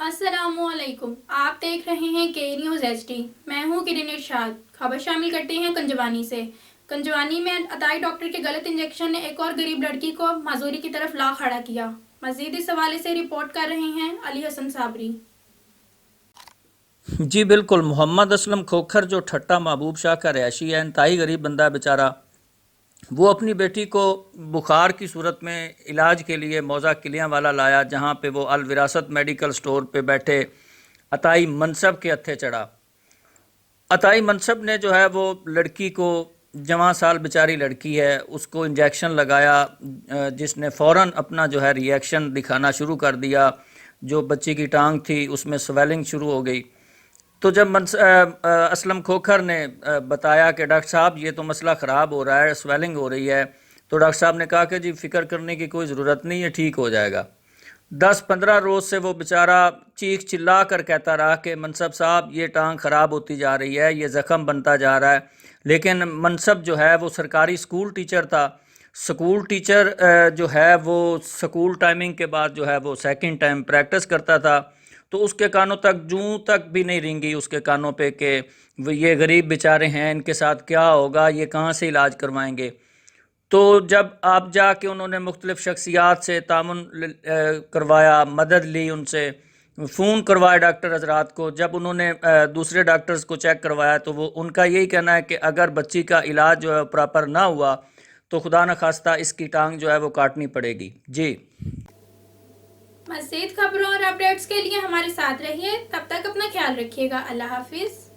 السلام علیکم، آپ دیکھ رہے ہیں کے نیوز ایچ ڈی۔ میں ہوں کرن ارشاد۔ خبر شامل کرتے ہیں کنجوانی سے۔ کنجوانی میں عطائی ڈاکٹر کے غلط انجیکشن نے ایک اور غریب لڑکی کو معذوری کی طرف لا کھڑا کیا۔ مزید اس حوالے سے رپورٹ کر رہے ہیں علی حسن صابری۔ جی بالکل، محمد اسلم کھوکھر جو ٹھٹا محبوب شاہ کا رہائشی ہے، انتہائی غریب بندہ بیچارہ، وہ اپنی بیٹی کو بخار کی صورت میں علاج کے لیے موضع کلیاں والا لایا، جہاں پہ وہ الوراثت میڈیکل سٹور پہ بیٹھے عطائی منصب کے ہتھے چڑھا۔ عطائی منصب نے جو ہے وہ لڑکی کو، جوان سال بیچاری لڑکی ہے، اس کو انجیکشن لگایا، جس نے فوراً اپنا جو ہے ری ایکشن دکھانا شروع کر دیا۔ جو بچی کی ٹانگ تھی اس میں سویلنگ شروع ہو گئی۔ تو جب اسلم کھوکھر نے بتایا کہ ڈاکٹر صاحب یہ تو مسئلہ خراب ہو رہا ہے، سویلنگ ہو رہی ہے، تو ڈاکٹر صاحب نے کہا کہ جی فکر کرنے کی کوئی ضرورت نہیں ہے، ٹھیک ہو جائے گا۔ 10-15 روز سے وہ بیچارہ چیخ چلا کر کہتا رہا کہ منصب صاحب یہ ٹانگ خراب ہوتی جا رہی ہے، یہ زخم بنتا جا رہا ہے۔ لیکن منصب جو ہے وہ سرکاری سکول ٹیچر تھا۔ سکول ٹیچر جو ہے وہ سکول ٹائمنگ کے بعد جو ہے وہ سیکنڈ ٹائم پریکٹس کرتا تھا، تو اس کے کانوں تک جوں تک بھی نہیں رینگی اس کے کانوں پہ کہ یہ غریب بیچارے ہیں، ان کے ساتھ کیا ہوگا، یہ کہاں سے علاج کروائیں گے۔ تو جب آپ جا کے انہوں نے مختلف شخصیات سے تعاون کروایا، مدد لی، ان سے فون کروایا ڈاکٹر حضرات کو، جب انہوں نے دوسرے ڈاکٹرز کو چیک کروایا تو وہ ان کا یہی کہنا ہے کہ اگر بچی کا علاج جو ہے پراپر نہ ہوا تو خدا نخواستہ اس کی ٹانگ جو ہے وہ کاٹنی پڑے گی۔ جی مزید خبروں اور اپڈیٹس کے لیے ہمارے ساتھ رہیے، تب تک اپنا خیال رکھیے گا۔ اللہ حافظ۔